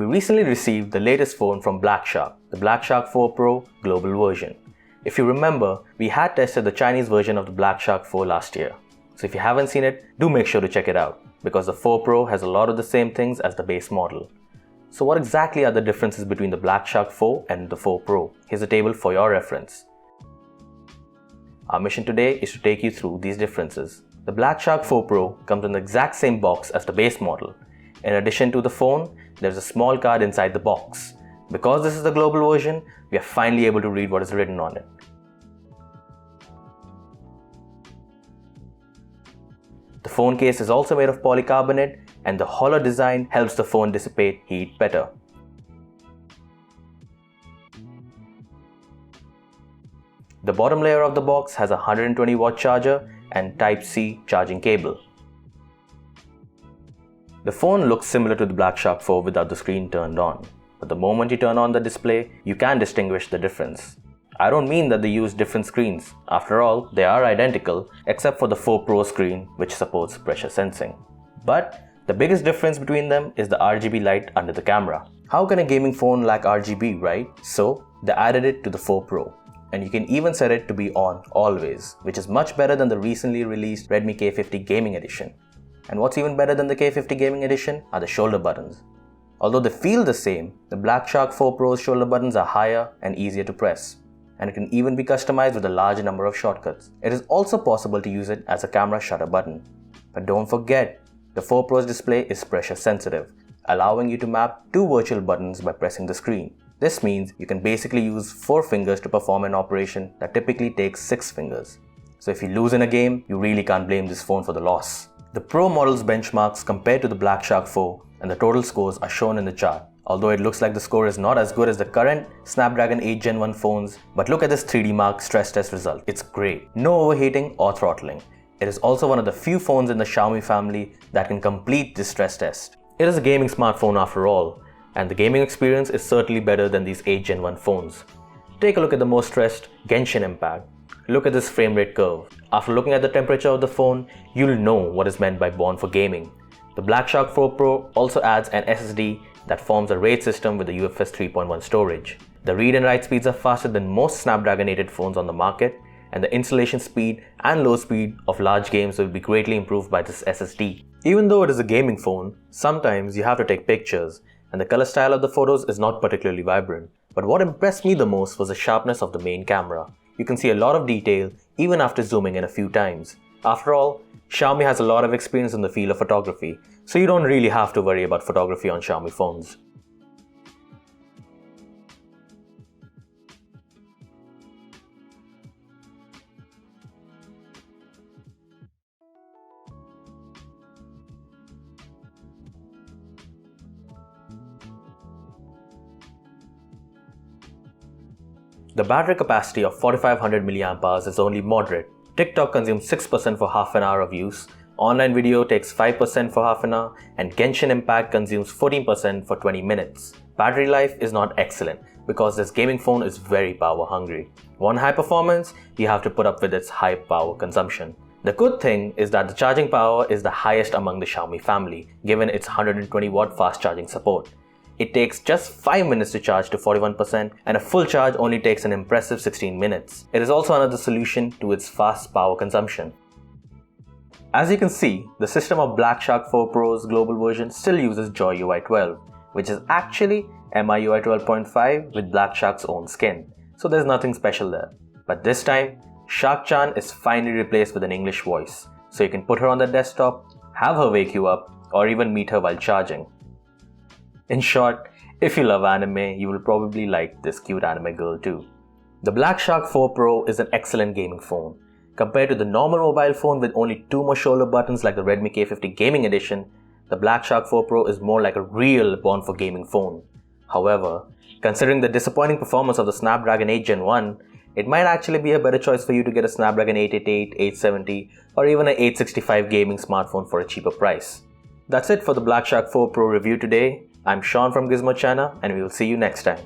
We recently received the latest phone from Black Shark, the Black Shark 4 Pro global version. If you remember, we had tested the Chinese version of the Black Shark 4 last year. So if you haven't seen it, do make sure to check it out, because the 4 Pro has a lot of the same things as the base model. So what exactly are the differences between the Black Shark 4 and the 4 Pro? Here's a table for your reference. Our mission today is to take you through these differences. The Black Shark 4 Pro comes in the exact same box as the base model. In addition to the phone, there's a small card inside the box. Because this is the global version, we are finally able to read what is written on it. The phone case is also made of polycarbonate, and the hollow design helps the phone dissipate heat better. The bottom layer of the box has a 120-watt charger and Type-C charging cable. The phone looks similar to the Black Shark 4 without the screen turned on, but the moment you turn on the display, you can distinguish the difference. I don't mean that they use different screens. After all, they are identical except for the 4 Pro screen, which supports pressure sensing. But the biggest difference between them is the RGB light under the camera. How can a gaming phone lack RGB, right? So they added it to the 4 Pro. And you can even set it to be on always, which is much better than the recently released Redmi K50 Gaming Edition. And what's even better than the K50 Gaming Edition are the shoulder buttons. Although they feel the same, the Black Shark 4 Pro's shoulder buttons are higher and easier to press, and it can even be customized with a large number of shortcuts. It is also possible to use it as a camera shutter button. But don't forget, the 4 Pro's display is pressure sensitive, allowing you to map 2 virtual buttons by pressing the screen. This means you can basically use 4 fingers to perform an operation that typically takes 6 fingers. So if you lose in a game, you really can't blame this phone for the loss. The Pro model's benchmarks compared to the Black Shark 4 and the total scores are shown in the chart. Although it looks like the score is not as good as the current Snapdragon 8 Gen 1 phones, but look at this 3D Mark stress test result. It's great. No overheating or throttling. It is also one of the few phones in the Xiaomi family that can complete this stress test. It is a gaming smartphone after all, and the gaming experience is certainly better than these 8 Gen 1 phones. Take a look at the most stressed Genshin Impact. Look at this frame rate curve. After looking at the temperature of the phone, you'll know what is meant by born for gaming. The Black Shark 4 Pro also adds an SSD that forms a RAID system with a UFS 3.1 storage. The read and write speeds are faster than most Snapdragon 8 phones on the market, and the installation speed and load speed of large games will be greatly improved by this SSD. Even though it is a gaming phone, sometimes you have to take pictures, and the color style of the photos is not particularly vibrant. But what impressed me the most was the sharpness of the main camera. You can see a lot of detail even after zooming in a few times. After all, Xiaomi has a lot of experience in the field of photography, so you don't really have to worry about photography on Xiaomi phones. The battery capacity of 4500 mAh is only moderate. TikTok consumes 6% for half an hour of use, online video takes 5% for half an hour, and Genshin Impact consumes 14% for 20 minutes. Battery life is not excellent because this gaming phone is very power hungry. Want high performance? You have to put up with its high power consumption. The good thing is that the charging power is the highest among the Xiaomi family, given its 120-watt fast charging support. It takes just 5 minutes to charge to 41%, and a full charge only takes an impressive 16 minutes. It is also another solution to its fast power consumption. As you can see, the system of Black Shark 4 Pro's global version still uses JOYUI 12, which is actually MIUI 12.5 with Black Shark's own skin, so there's nothing special there. But this time, Shark-chan is finally replaced with an English voice, so you can put her on the desktop, have her wake you up, or even meet her while charging. In short, if you love anime, you will probably like this cute anime girl too. The Black Shark 4 Pro is an excellent gaming phone. Compared to the normal mobile phone with only 2 more shoulder buttons like the Redmi K50 Gaming Edition, the Black Shark 4 Pro is more like a real born for gaming phone. However, considering the disappointing performance of the Snapdragon 8 Gen 1, it might actually be a better choice for you to get a Snapdragon 888, 870 or even an 865 gaming smartphone for a cheaper price. That's it for the Black Shark 4 Pro review today. I'm Sean from Gizmochina, and we will see you next time.